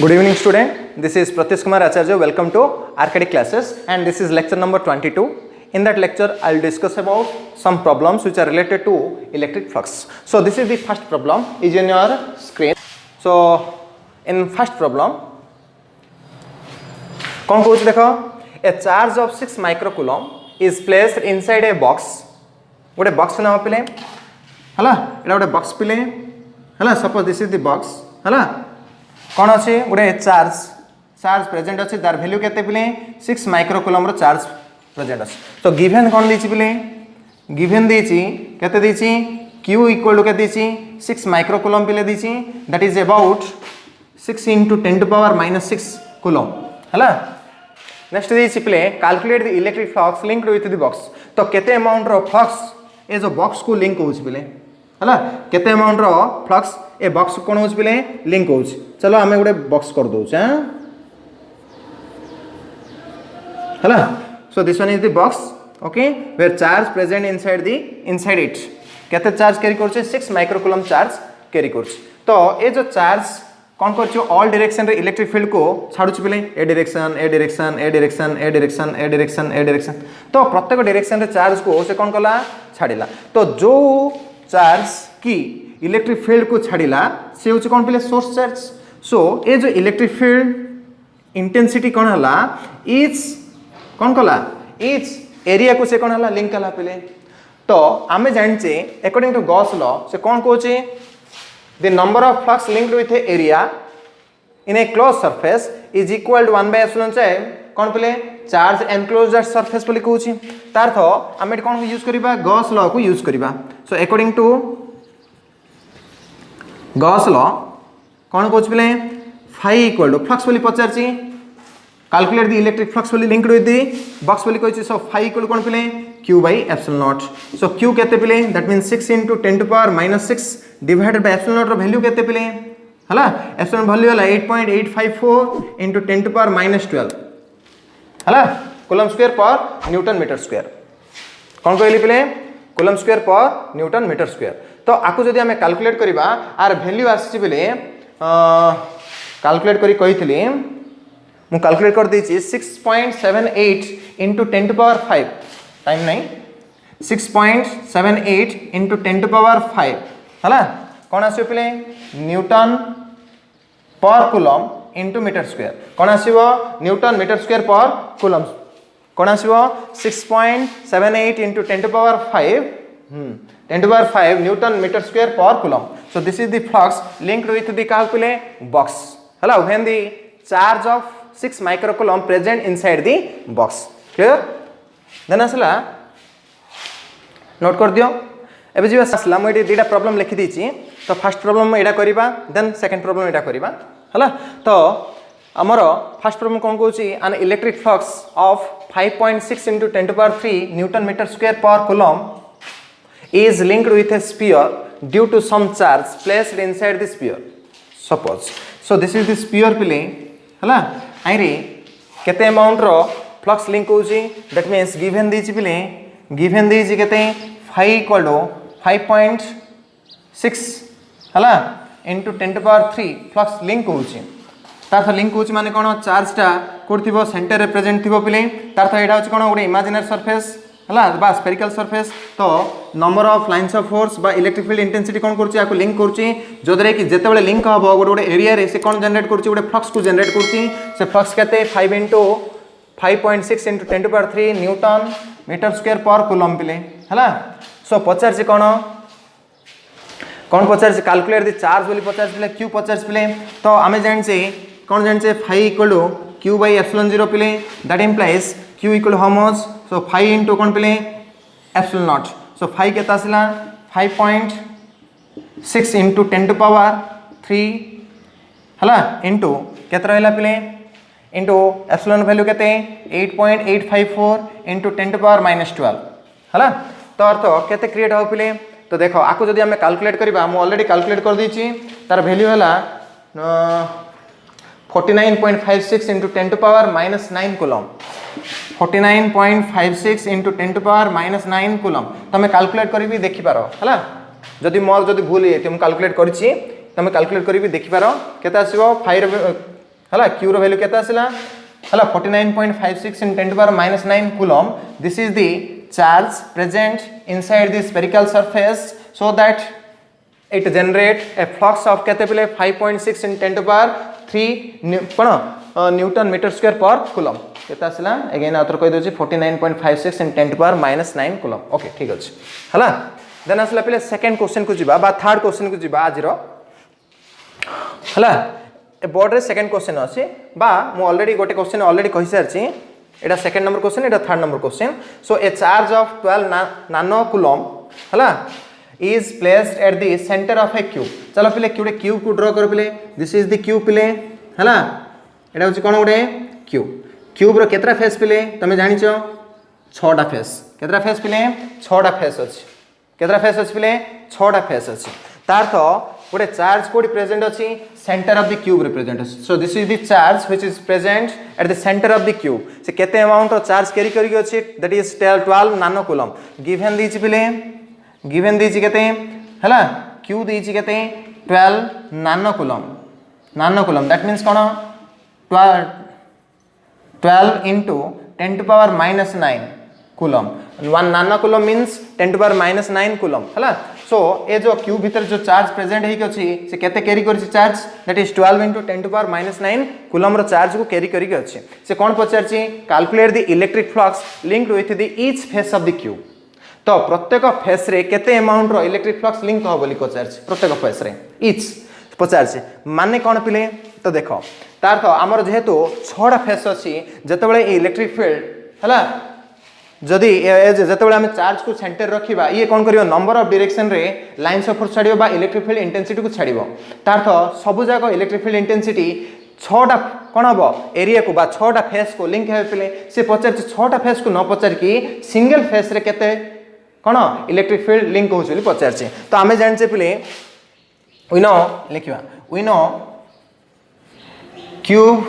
Good evening student, this is Pratish Kumar Acharya. Welcome to Arcadic classes and this is lecture number 22. In that lecture I will discuss about some problems which are related to electric flux. So this is the first problem is in your screen. So in first problem कौन कहूँ देखो a charge of 6 microcoulomb is placed inside a box. गोटे box ना पिले हला एटा गोटे box पिले हला suppose this is the box हला कौन अच्छे गोटे चार्ज प्रेजेंट अच्छे तार वैल्यू केते पिले 6 माइक्रोकूलम रो चार्ज प्रेजेंट अच्छे तो गिवन कौन देछि पिले गिवन देछि केते देछि q इक्वल टू केते देछि 6 माइक्रोकूलम पिले देछि that is about 6 into 10 to power minus 6 coulomb हला नेक्स्ट देछि पिले calculate the electric flux linked with the box तो केते अमाउंट रो फ्लक्स ए जो बॉक्स को लिंक होउछ पिले हला केते अमाउंट रो फ्लक्स ए बॉक्स कोन होउछ पिले लिंक होउछ चलो हमें गोटे बॉक्स कर दोछ हैं हला so this one is the box okay where charge present inside it केते चार्ज कैरी करछ 6 माइक्रोकूलम चार्ज कैरी करछ तो ए जो चार्ज कौन कर ऑल डायरेक्शन रे इलेक्ट्रिक फील्ड को छाड़ुछ पिले ए डायरेक्शन ए डायरेक्शन ए डायरेक्शन ए डायरेक्शन ए डायरेक्शन ए डायरेक्शन तो प्रत्येक डायरेक्शन रे चार्ज को से कौन कला छाड़िला तो जो चार्ज की इलेक्ट्रिक फील्ड को छाड़िला से होछ कौन पिले सोर्स चार्ज सो ए जो इलेक्ट्रिक फील्ड इंटेंसिटी कौन हला इच कौन कला इच एरिया को से कौन हला लिंक कला पिले तो आमे जानचे अकॉर्डिंग टू गॉस लॉ से कौन कहूचे the number of flux linked with a area in a closed surface is equal to 1 by epsilon चाहे कौन पिले चार्ज एनक्लोज्ड सरफेस बोली कहूची तार अर्थ आमे कौन यूज करिबा गॉस लॉ को यूज करिबा so according to Gauss law कौन कहूच पिले फाई इक्वल टू फ्लक्स बोली पचारची कैलकुलेट द इलेक्ट्रिक फ्लक्स बोली लिंक्ड विथ द बॉक्स बोली कहूची सो फाई इक्वल कौन पिले q by epsilon naught so q केते पिले that means 6 into 10 to power minus 6 divided by epsilon naught रो वैल्यू केते पिले हला epsilon वैल्यू हला 8.854 into 10 to power minus 12 हला कूलम स्क्वायर पर न्यूटन मीटर स्क्वायर कौन कहली पिले कूलम स्क्वायर पर न्यूटन मीटर स्क्वायर तो आकु जदी हमें कैलकुलेट करबा आर वैल्यू आसी पिले कैलकुलेट करी कहितली मु कैलकुलेट कर देछि 6.78 into 10 to power 5 टाइम नहीं 6.78 into 10 to power 5 हला कौन आसियो पिले न्यूटन पर कूलम into मीटर स्क्वायर कौन आसियो Newton metre square per coulomb कौन आसियो 6.78 into 10 to power 5 10 to power 5 newton metre square per coulomb so this is the flux linked with the का पिले box हला when the charge of 6 microcoulomb present inside the box clear then आसला note कर दियो एबे जी आसला म AD दुटा प्रॉब्लम लिखि दिछि तो फर्स्ट प्रॉब्लम एडा करिबा देन सेकंड प्रॉब्लम एडा करिबा हला तो हमर फर्स्ट प्रॉब्लम कोन कहूची an electric flux of 5.6 into 10 to power 3 newton metre square per coulomb is linked with a sphere due to some charge placed inside the sphere suppose so this is the sphere पिले हला आइरे केते amount रो flux link होची that means given दीची पिले given दीची केते 5 equal to 5.6 हला into 10 to power 3 flux link होची तार लिंक होची माने कोन चार्जटा कोथिबो सेंटर रे प्रेजेंट थिबो पिले तार एडा होची कोन ओडे इमेजिनरी सरफेस हला बा स्फेरिकल सरफेस तो number of lines of force बा इलेक्ट्रिक फील्ड इंटेंसिटी कोन करची आको लिंक करची जोदरे कि जेतेबेले लिंक हबो गोटे एरिया रे से कोन जनरेट करची गोटे फ्लक्स को जनरेट करची से फ्लक्स केते 5 into 5.6 into 10 to power 3 newton metre square per coulomb पिले हला सो पचार से कौन पचार से कैलकुलेट द चार्ज बोली पचार पिले q पचार पिले तो आमे जान से कौन जान से 5 equal to q by epsilon 0 पिले that implies q equal how much so 5 into कौन पिले epsilon naught so 5 केता आसिला 5.6 into 10 to power 3 हला into केता रहला पिले into epsilon value केते 8.854 into 10 to power minus 12 हला तो अर्थ केते क्रिएट हो पिले तो देखो आको जदी हमें कैलकुलेट करबा हम ऑलरेडी कैलकुलेट कर दीची तार वैल्यू हला 49.56 into 10 to power minus 9 coulomb 49.56 into 10 to power minus 9 coulomb तो हमें कैलकुलेट करबी देखि पारो हला जदी मोर जदी भूल हे तुम कैलकुलेट करछि तमे कैलकुलेट करी देखि पारो केते आसीबो 5 हला q रो वैल्यू केता आसिला हला 49.56 इन 10 to power minus 9 coulomb. This is the charge present inside the spherical surface so that it generate a flux of केते पिले 5.6 in 10 to power 3 कोन newton metre square per coulomb केता आसिला अगेन आतर कहि दोछि 49.56 in 10 to power minus 9 coulomb. Okay ठीक अछि हला देन आसिला पिले सेकंड क्वेश्चन को जिबा बा थर्ड क्वेश्चन को जिबा आज रो हला ए बोर्ड रे सेकंड क्वेश्चन अछि बा मु ऑलरेडी गोटे क्वेश्चन ऑलरेडी कहि सारछि एटा second number question Etah third number question. So A charge of 12 नानो कूलम हला is placed at the center of a cube. चलो पिले क्यूबे क्यूब को ड्रा कर पिले. दिस इज द क्यूब पिले हला एटा होची कोन गोटे क्यूब. क्यूब रो केतरा फेस पिले तमे जानि छ 6टा फेस. केतरा फेस पिले 6टा फेस अछि. केतरा फेस अछि पिले 6टा फेस अछि. तार तो गोटे चार्ज कोडी प्रेजेंट अछि centre of the cube represent अछि. So this is the charge which is present at the centre of the cube. से केते अमाउंट रो चार्ज कैरी करी अछि दैट इज 12 नानो कूलम. गिवन दीछि पिले गिवन दीछि केते हला q दीछि केते 12 नानो कूलम. नानो coulomb that means cone 12 into 10 to power minus 9 coulomb. 1 नानो coulomb means 10 to power minus 9 coulomb हला. सो ए जो क्यूब भीतर जो चार्ज प्रेजेंट हेक अछि से केते कैरी करछि charge that is 12 into 10 to power minus 9 coulomb रो चार्ज को कैरी करी के अछि. से कोन पचारछि calculate the electric flux linked with the each face of the cube. तो प्रत्येक फेस रे केते अमाउंट रो इलेक्ट्रिक फ्लक्स लिंक हो बोली पचारछि प्रत्येक फेस रे ईच पचारछि माने कोन पिले. तो देखो तार तो हमर जेहेतु 6टा फेस अछि जतबेले इलेक्ट्रिक फील्ड हला जदि जतबेले हम चार्ज को सेंटर रखिबा ये कोन करियो नंबर ऑफ डायरेक्शन रे लाइंस ऑफ फोर्स छाडियो बा इलेक्ट्रिक फील्ड इंटेंसिटी को छाडिबो. तार तो सब जाको इलेक्ट्रिक फील्ड इंटेंसिटी 6टा कोन हबो एरिया को बा 6टा फेस को लिंक हे पिले. से पचारछि 6टा फेस को न पचार की सिंगल फेस रे केते कोन इलेक्ट्रिक फील्ड लिंक हो चली पचारछि. तो आमे जानछे पिले वी नो लिखिबा we know cube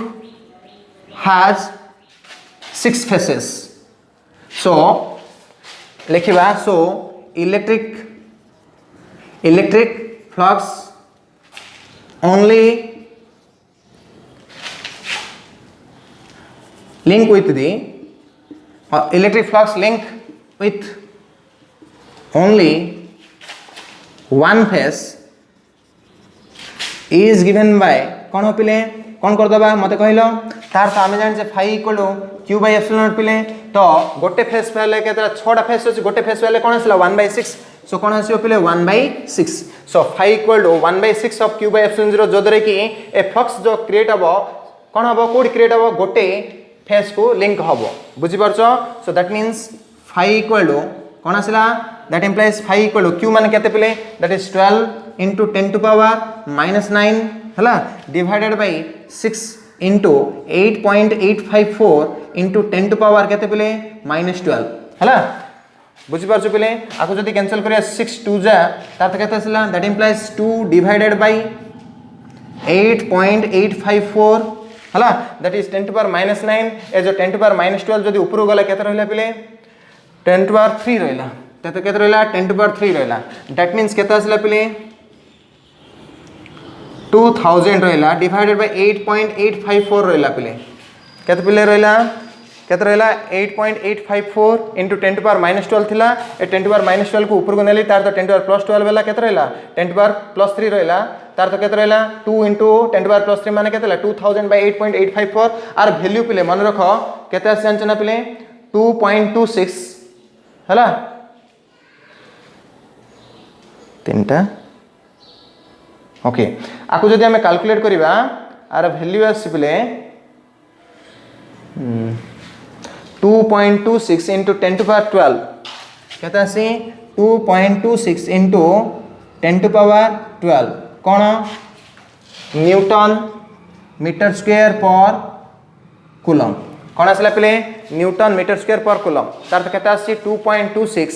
has 6 faces. So लिखिबा so electric flux only link with the electric flux link with only one phase is given by कौन पिले कौन कर दबा मते कहलो तार तो आमे जान जे phi equal q by epsilon naught पिले. तो गोटे फेस पहले केतरा 6टा फेस अछि गोटे फेस पहले कोन आसला 1/6. सो कोन आसियो पिले 1/6. So phi equal 1/6 of q by epsilon 0 जो दरे की ए फ्लक्स जो क्रिएट हबो कोन हबो कोड क्रिएट हबो गोटे फेस को लिंक हबो. बुझि परछो. So that means phi equal कोन आसला that implies phi equal q माने केते पिले that is 12 into 10 to power minus 9 हला divided by 6 into 8.854 into 10 to power केते पिले -12 हला. बुझि परछु पिले आको जदी कैंसिल करिया 6 2 जा तार त केते आसला दैट इंप्लाइज 2 डिवाइडेड बाय 8.854 हला दैट इज 10 to power -9 ए जो 10 to power -12 जदी ऊपर गला केते रहला पिले 10 to power 3 रहला. तते केते रहला 10 to power 3 रहला. दैट मींस केते आसला पिले 2000 रहला डिवाइडेड बाय 8.854 रहला पिले केते पिले रहला 8.854 into 10 to power -12 थिला. ए 10 to power -12 को ऊपर को नेली तार तो 10 to power +12 वेला केते रहला 10 to power +3 रहला तार तो केते रहला 2 into 10 to power +3 माने केते रहला 2000 by 8.854 आर वैल्यू पिले मन रखो केते आसे जानचना पिले 2.26 हला तीनटा. ओके आको जदि हमें कैलकुलेट करिबा आर वैल्यू आसी पिले 2.26 into 10 to power 12 केते आसी 2.26 into 10 to power 12 कोन newton metre square per coulomb. कोन आसला पिले newton metre square per coulomb. तार त केते आसी 2.26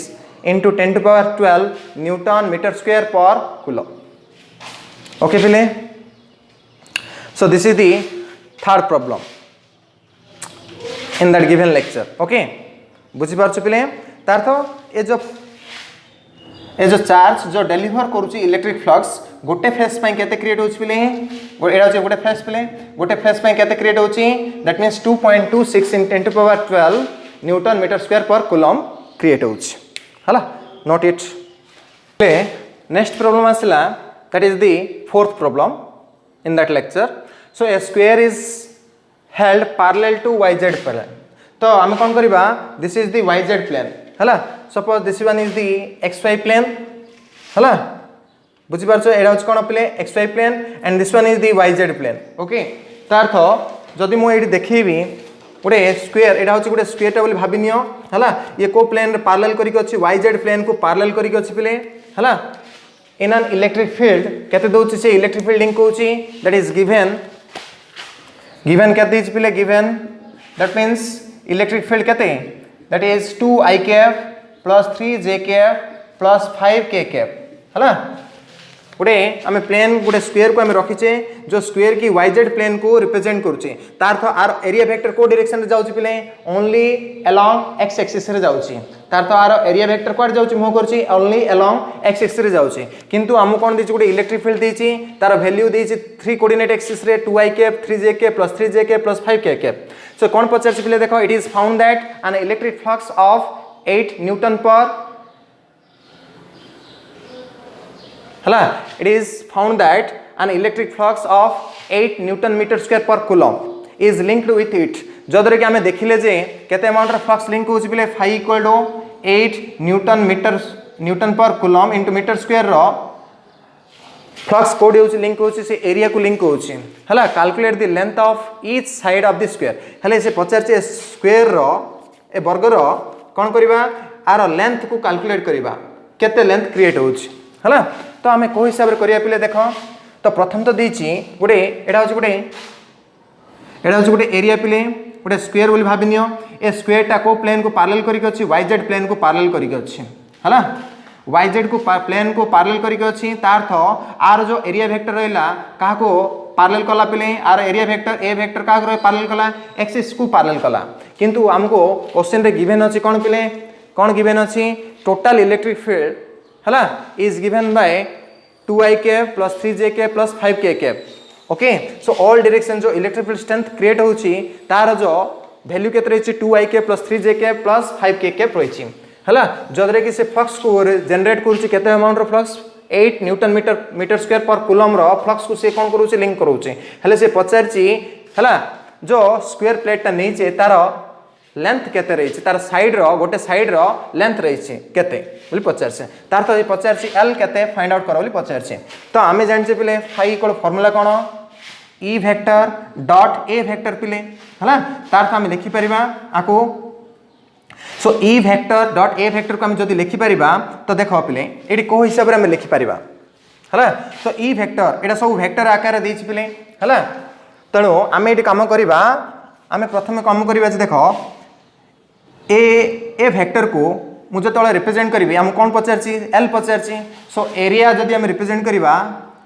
into 10 to power 12 newton metre square per coulomb. Okay पिले. So this is the third problem in that given lecture. Okay बुझी पारछु पिले तार तो ए जो ए जो चार्ज जो डेलीवर करूची इलेक्ट्रिक फ्लक्स गोटे फेस पे केते क्रिएट होची पिले एडा होची गोटे फेस पिले गोटे फेस पे केते क्रिएट होची that means 2.26 in 10 to power 12 newton metre square per coulomb create होची हला नोट इट पे नेक्स्ट प्रॉब्लम आसला that is the fourth problem in that lecture so a square is held parallel to yz plane तो आम कौन करबा this is the yz plane हला suppose this one is the xy plane हला बुझी पारछो एडा होच कोन plane xy plane and this one is the yz plane okay तार अर्थ जदि मु एडी देखिबी गोटे स्क्वायर एडा होच गोटे स्क्वायर टा बोली भाबी नियो हला ये को प्लेन रे पैरेलल करी के अछि yz प्लेन को पैरेलल करी के अछि प्ले हला इन एन इलेक्ट्रिक फील्ड केते दोछि से इलेक्ट्रिक फील्ड लिंक होछि दैट इज गिवन केते is play given that means electric field केते that is 2i cap plus 3j cap plus 5k cap हला गोटे आम प्लेन गोटे स्क्वायर को आम रखीचे जो स्क्वायर की yz प्लेन को रिप्रेजेंट करुचे तार तो आर एरिया वेक्टर को डायरेक्शन रे जाउची पिले ओनली अलोंग x एक्सिस रे जाउची तार तो आर एरिया वेक्टर क्वाड जाउची मो करची ओनली अलोंग x एक्सिस रे जाउची किंतु आम कोन दिछि गोटे इलेक्ट्रिक फील्ड दिछि तार वैल्यू दिछि 3 कोऑर्डिनेट एक्सिस रे 2i cap 3j cap plus 3j cap plus 5k cap so कोन पचारछि पिले देखो it is found that an electric flux of 8 newton per हला it is found that an electric flux of 8 newton metre square per coulomb is linked with it जदरे कि हमें देखिले जे केते अमाउंट रे फ्लक्स लिंक होछि बिले phi इक्वल टू 8 न्यूटन पर coulomb into metre square rho flux code होछि लिंक होछि से एरिया को लिंक होछि हला calculate the length of each side of the square हले से पचार से स्क्वायर रो ए वर्ग रो कोन करबा आर लेंथ को कैलकुलेट करबा केते लेंथ क्रिएट होछि हला तो हमें को हिसाब रे करिया पिले देखो तो प्रथम तो देछि गोटे एडा होछि गोटे एरिया पिले गोटे स्क्वायर बोली भाबी नियो ए स्क्वायर टा को प्लेन को पैरेलल करिक अछि yz प्लेन को पैरेलल करिक अछि हला yz को प्लेन को पैरेलल करिक अछि तार अर्थ आर जो एरिया वेक्टर रहला काहा को पैरेलल कला पिले आर एरिया वेक्टर ए वेक्टर काहा को पैरेलल कला एक्सिस को पैरेलल कला किंतु हमको क्वेश्चन रे गिवन अछि कोन पिले कोन गिवन अछि टोटल इलेक्ट्रिक फील्ड हला is given by 2i cap plus 3j cap plus 5k cap okay so all direction जो इलेक्ट्रिक फील्ड स्ट्रेंथ क्रिएट होची तार जो वैल्यू केते रहिछि 2i cap plus 3j cap plus 5k cap रहिछि हला जदरे कि से फ्लक्स को जनरेट करूछि केते अमाउंट रो flux 8 newton metre square per coulomb रो फ्लक्स को से कोन करूछि लिंक करूछि हले से पचारछि हला जो स्क्वायर प्लेट ता नैचे तार लेंथ केते रहिछि तार साइड रो गोटे साइड रो लेंथ रहिछि केते बोली पचारछे तार तो पचारछि l केते फाइंड आउट करो बोली पचारछे तो आमे जानछे पिले phi equal formula cone e vector dot a vector पिले हला तार तो आमे लिखि परिबा आको सो e vector dot a vector को आमे जदी लिखि परिबा तो देखो पिले एडी को हिसाब रे आमे लिखि परिबा हला सो e वेक्टर एडा सब वेक्टर आकार रे देछि पिले हला तणो आमे एडी काम करिबा आमे प्रथमे काम करिबा जे देखो ए वेक्टर को मुझे तले रिप्रेजेंट करी हम कौन पचारछि एल पचारछि सो एरिया जदि हम रिप्रेजेंट करबा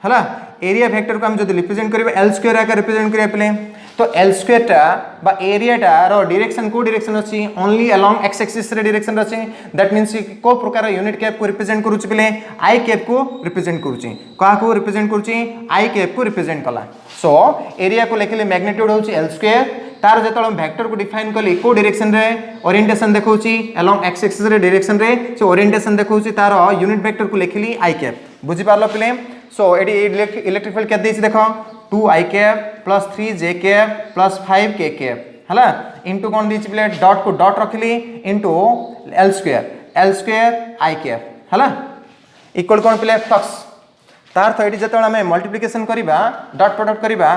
हला एरिया वेक्टर को हम जदि रिप्रेजेंट करबा एल स्क्वायर आकार रिप्रेजेंट करिया पले तो एल स्क्वायर टा बा एरिया टा रो डायरेक्शन को डायरेक्शन अछि ओनली अलोंग एक्स एक्सिस रे डायरेक्शन अछि दैट मींस को प्रकार यूनिट कैप को रिप्रेजेंट करूछि पले आई कैप को रिप्रेजेंट करूछि का को रिप्रेजेंट करूछि आई कैप को रिप्रेजेंट कला सो एरिया को लिखले मैग्नीट्यूड होछि एल स्क्वायर तार जतल वेक्टर को डिफाइन कली को डायरेक्शन रे ओरिएंटेशन देखौछि अलोंग एक्स एक्सिस रे डायरेक्शन रे सो ओरिएंटेशन देखौछि तार यूनिट वेक्टर को लिखली आई कैप बुझी पारलो पिले सो एडी इलेक्ट्रिक फील्ड के देछि देखो 2i cap plus 3j cap plus 5k cap हला इनटू कोन दिछि पिले डॉट को डॉट रखली into l square i cap हला इक्वल कोन पिले फ्लक्स तार तो एडी जतल हमें मल्टीप्लिकेशन करिबा डॉट प्रोडक्ट करिबा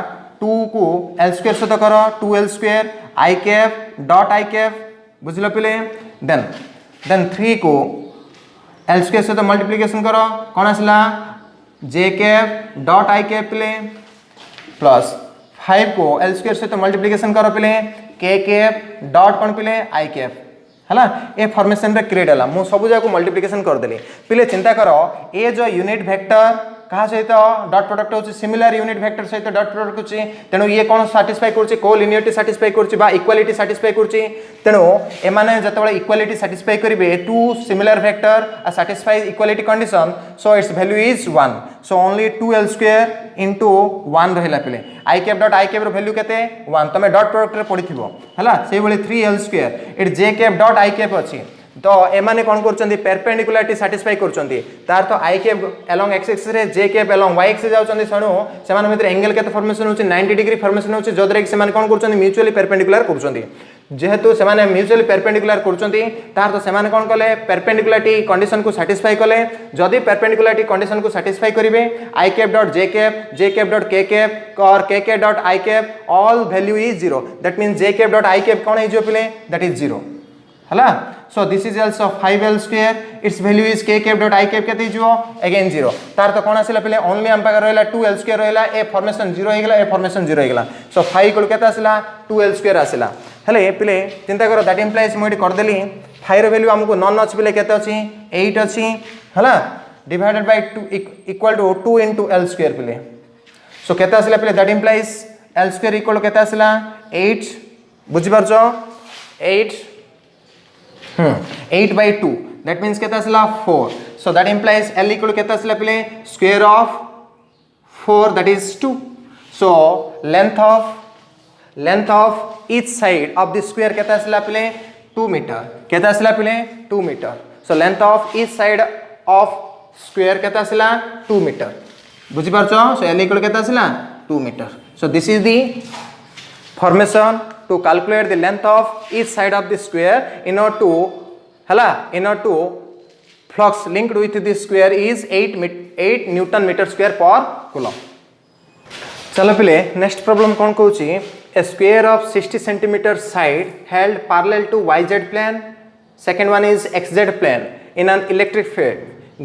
2 को l स्क्वायर सहित करो 2l square i cap dot i cap बुझलो पिले देन 3 को l स्क्वायर सहित मल्टीप्लिकेशन करो कोन आसला j cap dot i cap पिले प्लस 5 को l स्क्वायर सहित मल्टीप्लिकेशन करो पिले k कैप डॉट कोन पिले i कैप हला ए फॉर्मेशन रे क्रिएट हला मु सब जाको मल्टीप्लिकेशन कर देली पिले चिंता करो ए जो यूनिट वेक्टर कहा सहित डॉट प्रोडक्ट होची सिमिलर यूनिट वेक्टर सहित डॉट प्रोडक्ट होची तेणु ये कोन सैटिस्फाई करची कोलिनियरिटी सैटिस्फाई करची बा इक्वालिटी सैटिस्फाई करची तेणु एमाने जतबे इक्वालिटी सैटिस्फाई करिवे टू सिमिलर वेक्टर आ satisfy equality condition so its value is 1 so only 2l square into 1 रहिला पिले i cap dot i cap रो वैल्यू केते 1 तमे डॉट प्रोडक्ट रे पढिथिबो हला सेही भली 3l square it j cap dot i cap अछि तो एमाने कोन करचंदी परपेंडिकुलरिटी सैटिस्फाई करचंदी तार तो i cap along x axis रे j cap along y axis जाउचंदी सणो सेमान भितर एंगल केते फॉर्मेशन होची 90 डिग्री फॉर्मेशन होची जोदरे कि सेमान कोन करचंदी म्यूचुअली परपेंडिकुलर करचंदी जेहेतु सेमाने म्यूचुअली परपेंडिकुलर करचंदी तार तो सेमाने कोन कले परपेंडिकुलरिटी कंडीशन को सैटिस्फाई कले जदी परपेंडिकुलरिटी कंडीशन को सैटिस्फाई करिवे i cap dot j cap dot k cap और k cap dot i cap all value is 0 that means j cap dot i cap कोन हे जो पिले दैट इज 0 हला so this is also 5l square its value is k cap dot I cap केते जो again 0 तार तो कोन आसिला पहिले ओनली हम पाकर रहला 2l square रहला ए फॉर्मेशन 0 हे गेला ए फॉर्मेशन 0 हे गेला सो 5 इक्वल केते आसिला 2l square आसिला हले पहिले चिंता करो दैट इंप्लाइज मोडी कर देली 5 रो वैल्यू हमको नॉन अछि पहिले केते अछि 8 अछि हला divided by 2 equal to 2 into l square पहिले सो केते आसिला पहिले that implies l square equal केते आसिला 8 बुझि परछो 8 8 by 2 that means केता आसला 4 so that implies L equal केता आसला पहिले square of 4 that is 2 so length of each side of the square केता आसला पहिले 2 meter केता आसला पहिले 2 meter so length of each side of square केता आसला 2 meter बुझि परछो so L equal केता आसला 2 meter so this is the formation to calculate the length of each side of the square in order to flux linked with the square is 8 Newton meter square per coulomb. चलो पिले next problem कौन कहूची a square of 60 centimeter side held parallel to yz plane second one is xz plane in an electric field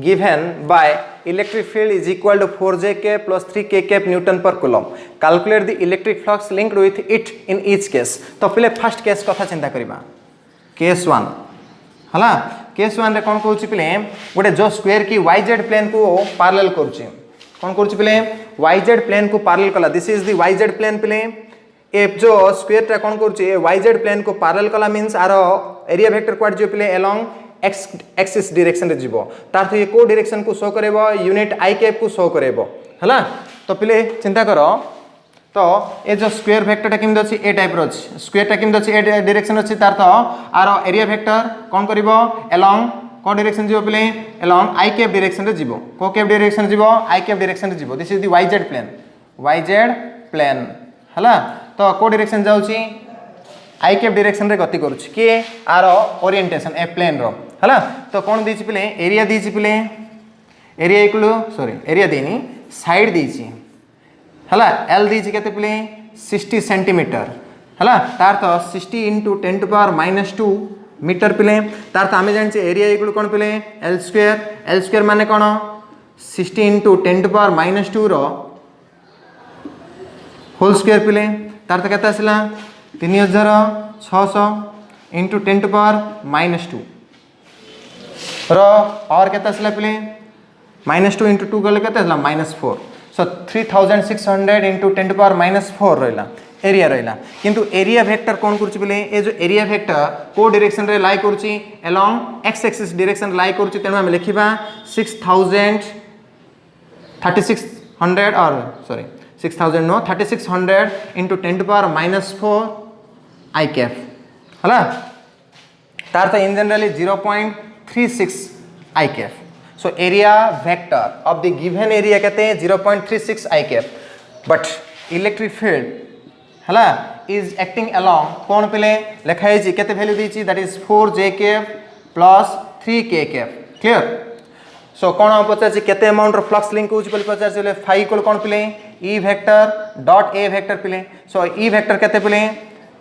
given by electric field is equal to 4j cap plus 3k cap Newton per coulomb. Calculate the electric flux linked with it in each case. तो पहले first case कथा चिंता करिबा case 1 हला case 1 रे कोन कहूची पहले गोटे जो स्क्वायर की yz प्लेन को पैरेलल करूची कोन करूची पहले yz प्लेन को पैरेलल कला this is the yz plane पहले ए जो स्क्वायर टा कोन करूची yz प्लेन को पैरेलल कला मींस आरो एरिया वेक्टर क्वाड जो पहले अलोंग x एक्सिस डायरेक्शन रे जीवो तार तो ये को डायरेक्शन को शो करेबो यूनिट i कैप को शो करेबो हला तो पहले चिंता करो तो ए जो स्क्वायर वेक्टर टा किम दछि ए टाइप रो अछि स्क्वायर टा किम दछि ए डायरेक्शन अछि तार तो आरो एरिया वेक्टर कोन करिवो अलोंग को डायरेक्शन जीवो पहले अलोंग i कैप डायरेक्शन रे जीवो को कैप डायरेक्शन जीवो i कैप डायरेक्शन रे जीवो this is the yz plane हला तो को डायरेक्शन जाउची i कैप डायरेक्शन रे गति करूची के आरो ओरिएंटेशन ए प्लेन रो हला तो कोन दिछि पले एरिया दिछि पले एरिया इक्वल सॉरी एरिया देनी साइड दिछि हला l दिछि केते पले 60 सेंटीमीटर हला तार तो 60 into 10 to power -2 मीटर पले तार तो आमे जानि एरिया इक्वल कोन पले l स्क्वायर माने कोन 60 into 10 to power -2 row whole square पले तार तो केते आसला 3600 into 10 to power -2 रो और केते आसला पले -2 into 2 गले केते आसला -4 सो 3600 into 10 to power -4 रहला एरिया रहला किंतु एरिया वेक्टर कोन करछि पले ए जो एरिया वेक्टर को डायरेक्शन रे लाई करछि अलोंग x एक्सिस डायरेक्शन लाई करछि तेनु हम लिखिबा 6000 3600 और sorry 6000 no 3600 into 10 to power -4 i cap हला तार तो इन generally 0.36 i cap so area vector of the given area कहते हैं 0.36 i cap but electric field हला is acting along कौन पहले लिखा है जी कहते value दीची that is 4j cap plus 3k cap clear so कौन हम पचार जी कहते अमाउंट ऑफ फ्लक्स लिंक होची पहले पचार चले phi इक्वल कौन पहले e vector dot a vector पहले so e वेक्टर कहते पहले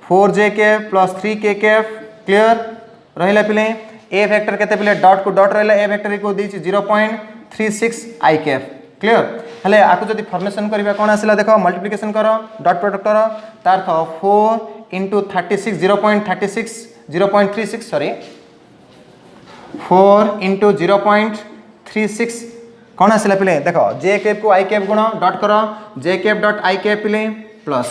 4j cap plus 3k cap clear रहिला पहले a वेक्टर कहते पहले डॉट को डॉट रहिला a वेक्टर को दीची 0.36 i cap क्लियर हले आको जदी फॉर्मेशन करबा कोन आसिला देखो मल्टीप्लिकेशन करो डॉट प्रोडक्ट करो तार तो 4 into 36 0.36 सॉरी 4 into 0.36 कौन आसला पिले देख जे कैप को आई कैप गुण डट कर जे कैप डट आई कैप पिले प्लस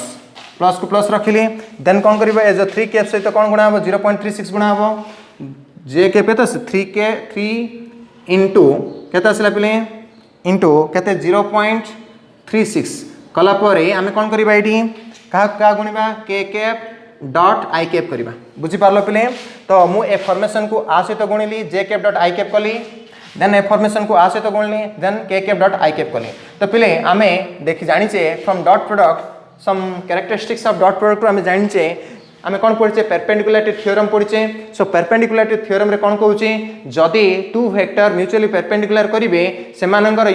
प्लस को प्लस रखिली देन कौन कर एज 3 कैप सहित कौन गुणा हम 0.36 गुणा हम जे कैप तो 3 इंटू केते आसला पिले इंटू केते 0.36 कलापर आम कौन करवा ये क्या गुणा के कैप डट आई कैप करवा बुझीपार पिले तो मु ए फॉर्मेशन को आ सहित गुणिली J cap dot I cap कली देन ए फॉर्मेशन को आ सहित गुणिली then K cap dot I cap कली तो पिले आम देखी जानीचे from dot product some characteristics of dot product आम जानीचे आम कौन पढ़े परपेंडिकुलरिटी थ्योरम पढ़े सो परपेंडिकुलरिटी थ्योरम रे कौन कहूँ जदि टू वेक्टर म्यूचुअली परपेंडिकुलर करेंगे से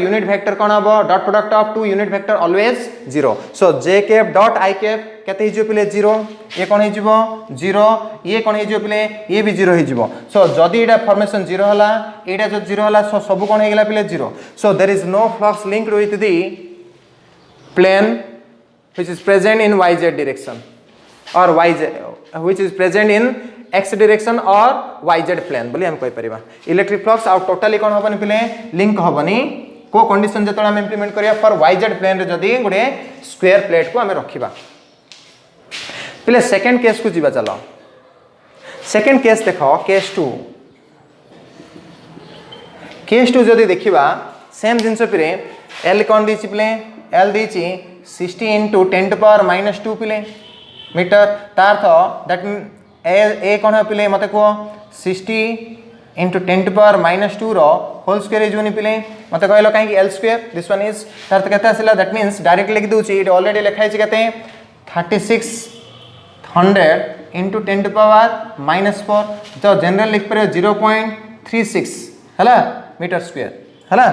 यूनिट वेक्टर कौन हम dot product of two unit vector always 0 so J cap dot I cap केते हो पिले 0 ये कौन हो 0 ये कौन हो पिले ये भी 0 हो सो जदि एटा फॉर्मेशन 0 हला एटा जो 0 हला सो सब कौन हो पिले 0 so there is no flux linked with the plane which is present in yz direction or yz which is present in x direction or yz plane बोली हम कहि परिबा इलेक्ट्रिक फ्लक्स आउट टोटली कोन होबनी पिले लिंक होबनी को condition जतला हम implement करिया for yz plane रे जदी गुडे स्क्वायर प्लेट को हम रखिबा पिले सेकंड केस को जीवा चलो सेकंड केस देखो केस 2 जदी देखिबा सेम जिंस पिले l कोन दिछि पिले l दिछि 60 into 10 to power minus 2 पिले मीटर तार्थ दैट मीन ए कौन है पिले मत कह 60 into 10 to power minus 2 row whole square is पिले मत कहलो कहीं L square this one is तार्थ केते आसिला दैट मीन्स डायरेक्ट लिख दूची इट ऑलरेडी लिखाई छै केते 3600 into 10 to power minus 4 तो जनरल लिख पर 0.36 हला मीटर स्क्वायर हला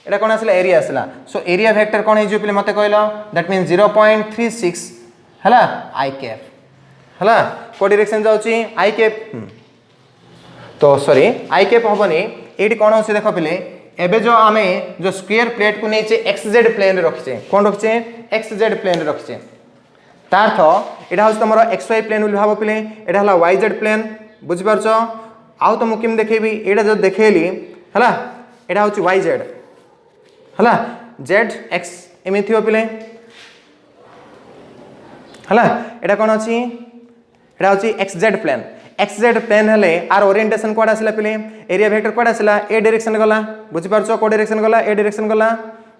एटा कोन आसिला एरिया आसिला सो एरिया वेक्टर कोन हे जो पिले मत कहलो दैट मीन्स 0.36 हला आई कैप हला को डायरेक्शन जाउची आई कैप तो सॉरी आई कैप होबनी एटी कोन होसी देखो पिले एबे जो आमे जो स्क्वायर प्लेट को नेचे xz प्लेन रे रखचे कोन रखचे xz प्लेन रे रखचे तारथ एटा होस तमरो xy प्लेन बोली भाबो पिले एटा हला yz प्लेन बुझि परछो आउ तो मुकिम देखेबी एटा जो देखेली हला एटा होची yz हला z x एमिथियो पिले हला एटा कोन अछि एटा अछि xz प्लेन हेले आर ओरिएंटेशन कोड आसिला पिले एरिया वेक्टर कोड आसिला ए डायरेक्शन गला बुझि परछो को डायरेक्शन गला ए डायरेक्शन गला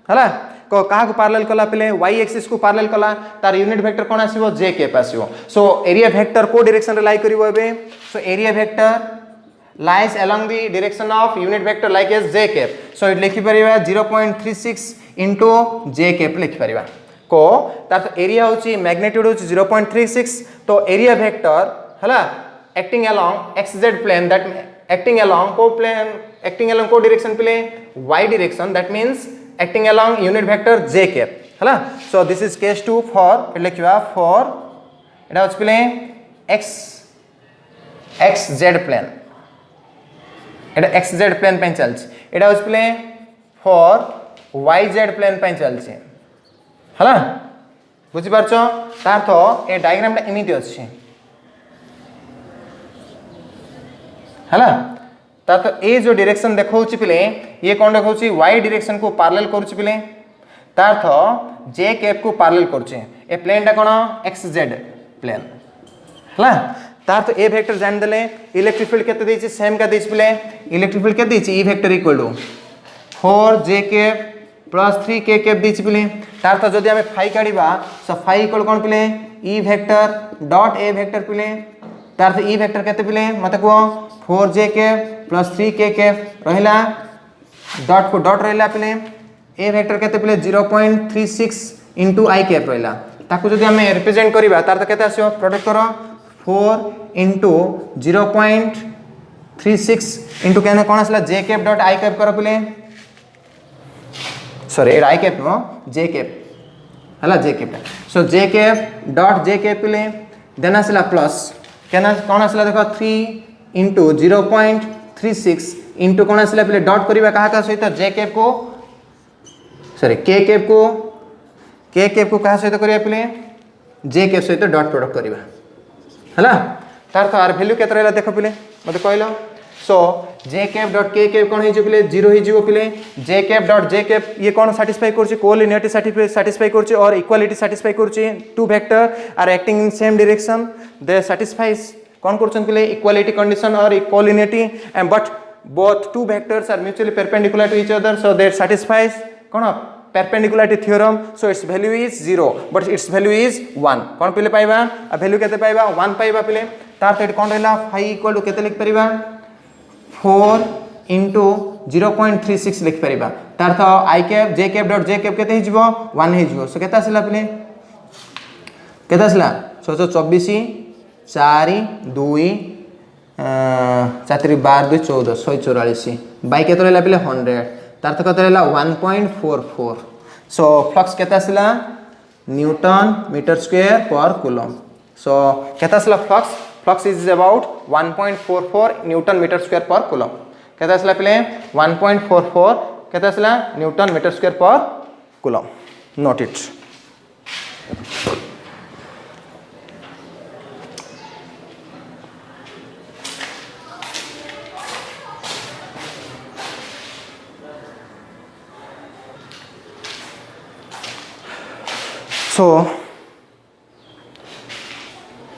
हला को काहा को पैरेलल कला पिले y एक्सिस को पैरेलल कला तार यूनिट वेक्टर कोन आसीबो j कैप आसीबो सो एरिया वेक्टर को डायरेक्शन रे लाई करिवो एबे so area vector lies along the direction of unit vector like as j cap so it लिखि परिबा 0.36 into j cap लिखि परिबा को तार एरिया होची मैग्नीट्यूड होची 0.36 तो एरिया वेक्टर हला acting along xz plane that acting along को डायरेक्शन प्ले y direction that means acting along unit vector j cap हला so this is case 2 for it लिखिबा फॉर एटा होची प्ले xz प्लेन एटा xz प्लेन पे चलछि एटा होची प्ले फॉर yz प्लेन पे चलछि हला बुझि परछो तारथ ए डायग्राम ता एमिति अछि हला तारथ ए जो डायरेक्शन देखौछि पिले ये कोन देखौछि y डायरेक्शन को पैरेलल करूछि पिले तारथ j कैप को पैरेलल करूछि ए प्लेन ता कोन xz प्लेन हला तारथ ए वेक्टर जान देले इलेक्ट्रिक फील्ड केते देछि सेम का देछि पिले इलेक्ट्रिक फील्ड केते देछि e vector equal to 4j cap plus 3k cap देछि पिले तारथ जदि हमें फाई काढिबा सो फाई इक्वल कोन पिले e vector dot a vector पिले तारथ e वेक्टर केते पिले मते को 4j cap plus 3k cap रहिला डॉट को डॉट रहिला पिले a वेक्टर केते पिले 0.36 into i कैप रहिला ताकू जदि हमें रिप्रेजेंट करिबा तारथ केते आसीयो प्रोडक्ट करो 4 into 0.36 into कहने कौन आसला j cap dot i cap करो पिले सॉरी एड i कैप नो j कैप हला j cap so j cap dot j cap पिले देन आसला प्लस कहना कौन आसला देखो 3 into 0.36 into कौन आसला पिले डॉट करिबा कहा का सहित j कैप को सॉरी k कैप को कहा सहित करिया पिले j कैप सहित डॉट प्रोडक्ट करिबा हला तार तो आर वैल्यू केते रहला देखो पिले मते कहलो so J cap dot K cap कौन हो पिले 0 हो पिले J cap dot J cap ये कौन साटिस्फाई करछि कोलिनियरिटी साटिस्फाई करछि और इक्वालिटी साटिस्फाई करछि two vector are acting in same direction they satisfies कौन करछन पिले इक्वालिटी कंडीशन और collinearity and but both two vectors are mutually perpendicular to each other so that satisfies कौन perpendicularity theorem so its value is 0 but its value is 1 कौन पिले पाइबा आ value केते पाइबा 1 पाइबा पिले तार तेट कौन रहला phi equal to केते लिख परिबा 4 into 0.36 लिख परिबा तार तो I cap j cap dot j cap केते हिजबो 1 हिजबो so केते आसिला पिले केते आसिला so 24 4 2 4 12 2 14 144 बाई केते रहला पिले 100 तार तो केते रहला 1.44 सो फ्लक्स केते आसिला newton metre square per coulomb so केते आसिला flux is about 1.44 newton metre square per coulomb केते आसिला पिले 1.44 केते आसिला newton metre square per coulomb note it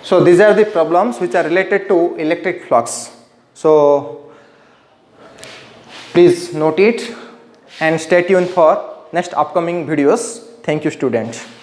So these are the problems which are related to electric flux. So please note it and stay tuned for next upcoming videos. Thank you students.